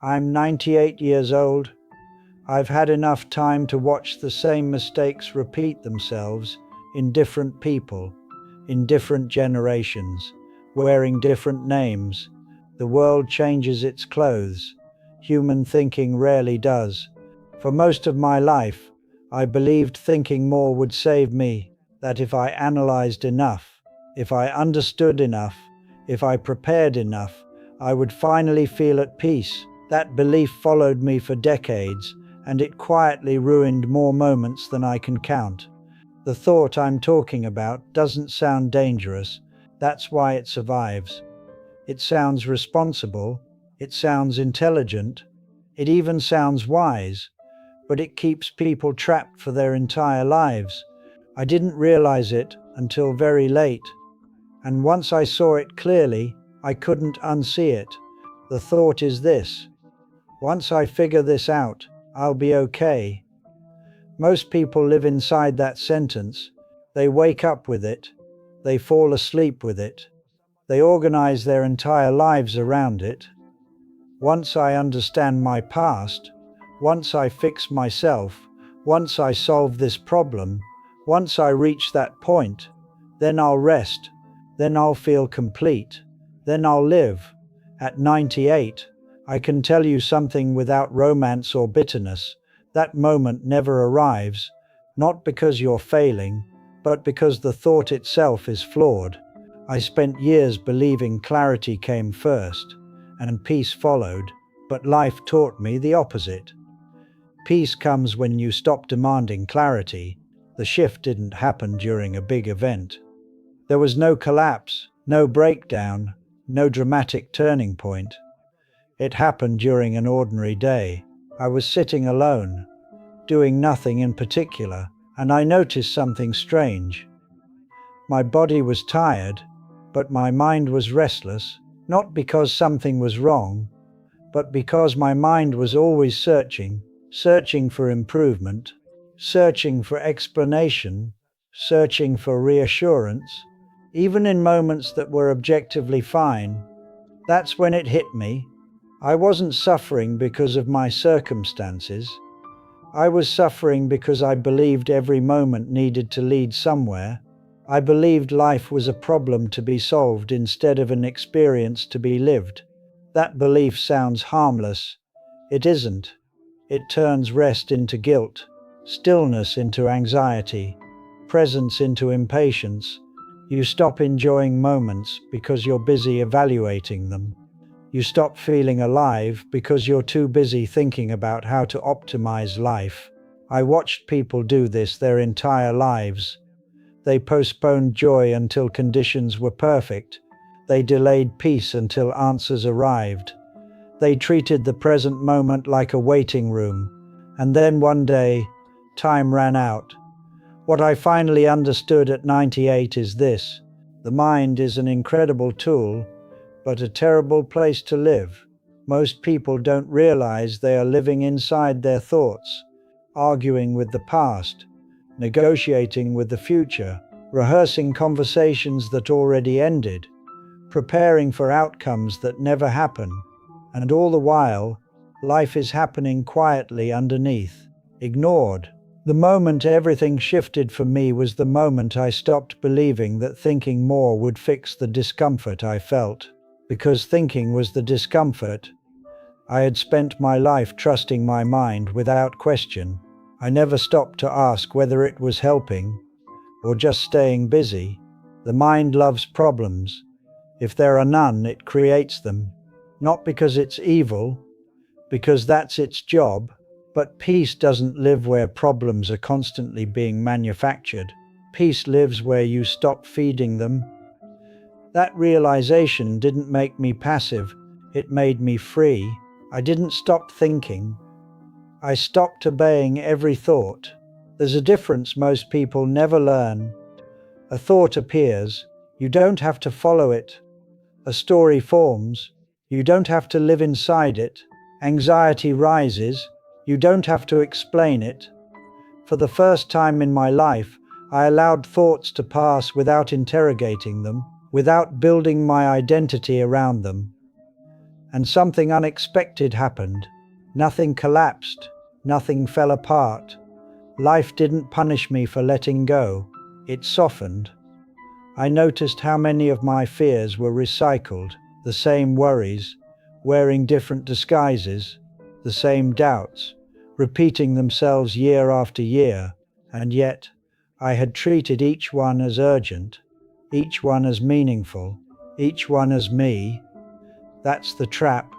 I'm 98 years old. I've had enough time to watch the same mistakes repeat themselves in different people, in different generations, wearing different names. The world changes its clothes. Human thinking rarely does. For most of my life, I believed thinking more would save me, that if I analyzed enough, if I understood enough, if I prepared enough, I would finally feel at peace. That belief followed me for decades, and it quietly ruined more moments than I can count. The thought I'm talking about doesn't sound dangerous. That's why it survives. It sounds responsible. It sounds intelligent. It even sounds wise. But it keeps people trapped for their entire lives. I didn't realize it until very late. And once I saw it clearly, I couldn't unsee it. The thought is this: once I figure this out, I'll be okay. Most people live inside that sentence. They wake up with it. They fall asleep with it. They organize their entire lives around it. Once I understand my past, once I fix myself, once I solve this problem, once I reach that point, then I'll rest, then I'll feel complete, then I'll live. At 98, I can tell you something without romance or bitterness. That moment never arrives, not because you're failing, but because the thought itself is flawed. I spent years believing clarity came first, and peace followed, but life taught me the opposite. Peace comes when you stop demanding clarity. The shift didn't happen during a big event. There was no collapse, no breakdown, no dramatic turning point. It happened during an ordinary day. I was sitting alone, doing nothing in particular, and I noticed something strange. My body was tired, but my mind was restless, not because something was wrong, but because my mind was always searching for improvement, searching for explanation, searching for reassurance, even in moments that were objectively fine. That's when it hit me. I wasn't suffering because of my circumstances. I was suffering because I believed every moment needed to lead somewhere. I believed life was a problem to be solved instead of an experience to be lived. That belief sounds harmless. It isn't. It turns rest into guilt, stillness into anxiety, presence into impatience. You stop enjoying moments because you're busy evaluating them. You stop feeling alive because you're too busy thinking about how to optimize life. I watched people do this their entire lives. They postponed joy until conditions were perfect. They delayed peace until answers arrived. They treated the present moment like a waiting room. And then one day, time ran out. What I finally understood at 98 is this: the mind is an incredible tool, but a terrible place to live. Most people don't realize they are living inside their thoughts, arguing with the past, negotiating with the future, rehearsing conversations that already ended, preparing for outcomes that never happen. And all the while, life is happening quietly underneath, ignored. The moment everything shifted for me was the moment I stopped believing that thinking more would fix the discomfort I felt. Because thinking was the discomfort. I had spent my life trusting my mind without question. I never stopped to ask whether it was helping or just staying busy. The mind loves problems. If there are none, it creates them. Not because it's evil, because that's its job, but peace doesn't live where problems are constantly being manufactured. Peace lives where you stop feeding them. That realization didn't make me passive, it made me free. I didn't stop thinking. I stopped obeying every thought. There's a difference most people never learn. A thought appears, you don't have to follow it. A story forms, you don't have to live inside it. Anxiety rises, you don't have to explain it. For the first time in my life, I allowed thoughts to pass without interrogating them, without building my identity around them. And something unexpected happened. Nothing collapsed. Nothing fell apart. Life didn't punish me for letting go. It softened. I noticed how many of my fears were recycled, the same worries, wearing different disguises, the same doubts, repeating themselves year after year, and yet I had treated each one as urgent, each one as meaningful, each one as me. That's the trap.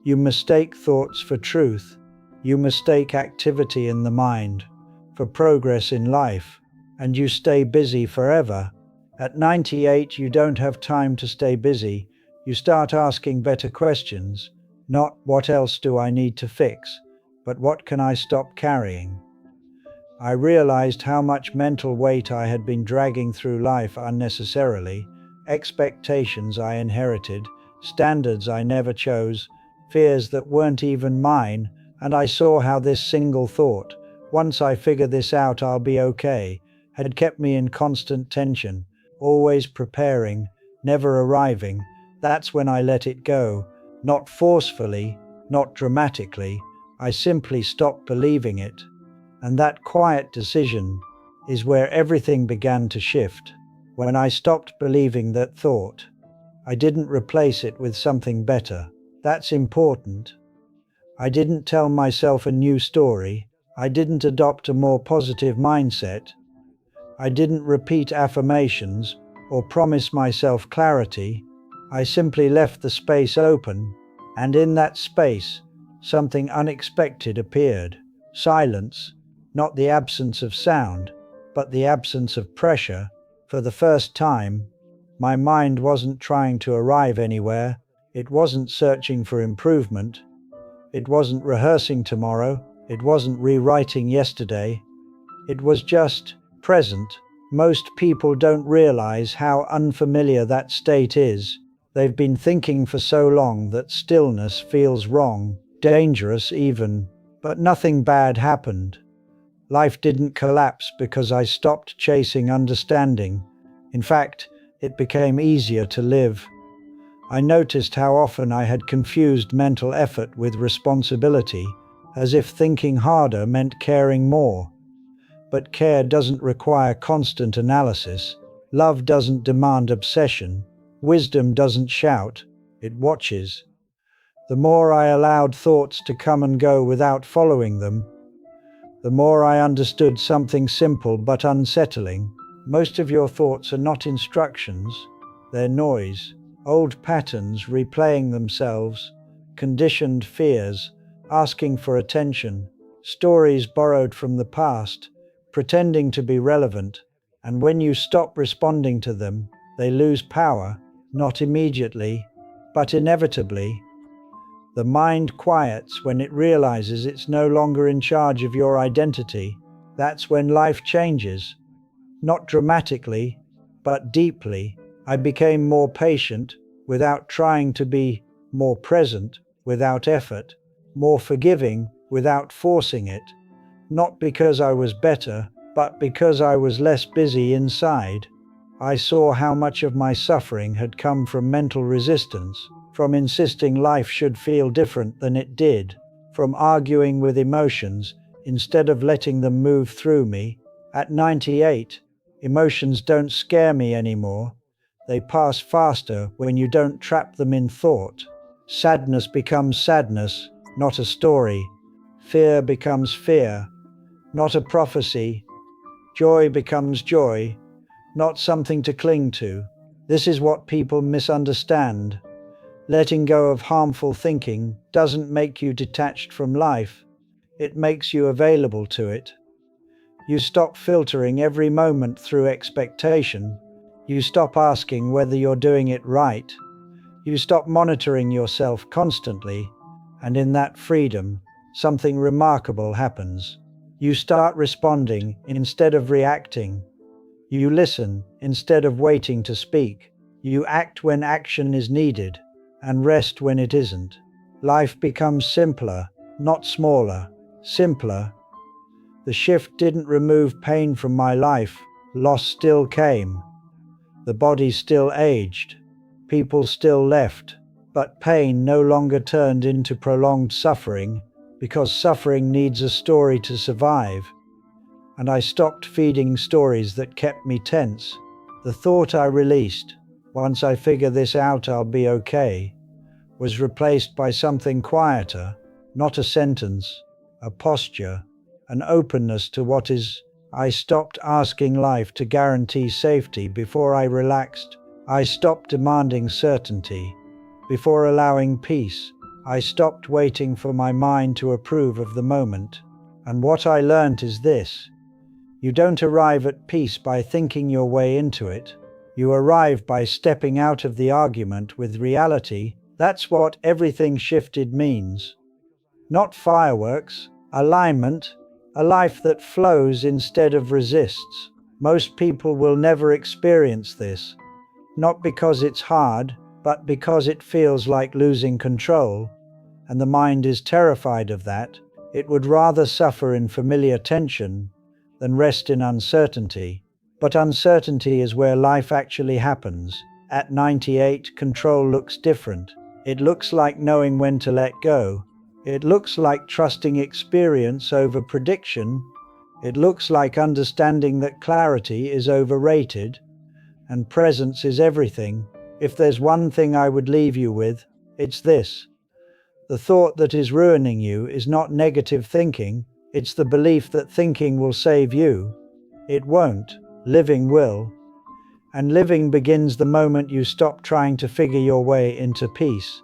You mistake thoughts for truth. You mistake activity in the mind for progress in life, and you stay busy forever. At 98, you don't have time to stay busy. You start asking better questions, not what else do I need to fix, but what can I stop carrying? I realized how much mental weight I had been dragging through life unnecessarily, expectations I inherited, standards I never chose, fears that weren't even mine, and I saw how this single thought, once I figure this out I'll be okay, had kept me in constant tension, always preparing, never arriving. That's when I let it go, not forcefully, not dramatically. I simply stopped believing it. And that quiet decision is where everything began to shift. When I stopped believing that thought, I didn't replace it with something better. That's important. I didn't tell myself a new story. I didn't adopt a more positive mindset. I didn't repeat affirmations or promise myself clarity. I simply left the space open, and in that space, something unexpected appeared. Silence, not the absence of sound, but the absence of pressure. For the first time, my mind wasn't trying to arrive anywhere. It wasn't searching for improvement. It wasn't rehearsing tomorrow. It wasn't rewriting yesterday. It was just present. Most people don't realize how unfamiliar that state is. They've been thinking for so long that stillness feels wrong, dangerous even. But nothing bad happened. Life didn't collapse because I stopped chasing understanding. In fact, it became easier to live. I noticed how often I had confused mental effort with responsibility, as if thinking harder meant caring more. But care doesn't require constant analysis. Love doesn't demand obsession. Wisdom doesn't shout, it watches. The more I allowed thoughts to come and go without following them, the more I understood something simple but unsettling. Most of your thoughts are not instructions, they're noise, old patterns replaying themselves, conditioned fears, asking for attention, stories borrowed from the past, pretending to be relevant, and when you stop responding to them, they lose power, not immediately, but inevitably. The mind quiets when it realizes it's no longer in charge of your identity. That's when life changes. Not dramatically, but deeply. I became more patient without trying to be, more present without effort, more forgiving without forcing it. Not because I was better, but because I was less busy inside. I saw how much of my suffering had come from mental resistance, from insisting life should feel different than it did, from arguing with emotions instead of letting them move through me. At 98, emotions don't scare me anymore. They pass faster when you don't trap them in thought. Sadness becomes sadness, not a story. Fear becomes fear, not a prophecy. Joy becomes joy, not something to cling to. This is what people misunderstand. Letting go of harmful thinking doesn't make you detached from life. It makes you available to it. You stop filtering every moment through expectation. You stop asking whether you're doing it right. You stop monitoring yourself constantly. And in that freedom, something remarkable happens. You start responding instead of reacting. You listen instead of waiting to speak. You act when action is needed, and rest when it isn't. Life becomes simpler, not smaller. Simpler. The shift didn't remove pain from my life. Loss still came. The body still aged. People still left. but pain no longer turned into prolonged suffering, because suffering needs a story to survive. And I stopped feeding stories that kept me tense. The thought I released, "Once I figure this out, I'll be okay," was replaced by something quieter, not a sentence, a posture, an openness to what is. I stopped asking life to guarantee safety before I relaxed. I stopped demanding certainty before allowing peace. I stopped waiting for my mind to approve of the moment. And what I learned is this: you don't arrive at peace by thinking your way into it. You arrive by stepping out of the argument with reality. That's what everything shifted means. Not fireworks, alignment, a life that flows instead of resists. Most people will never experience this, not because it's hard, but because it feels like losing control, and the mind is terrified of that. It would rather suffer in familiar tension than rest in uncertainty. But uncertainty is where life actually happens. At 98, control looks different. It looks like knowing when to let go. It looks like trusting experience over prediction. It looks like understanding that clarity is overrated and presence is everything. If there's one thing I would leave you with, it's this: the thought that is ruining you is not negative thinking, it's the belief that thinking will save you. It won't. Living will. And living begins the moment you stop trying to figure your way into peace.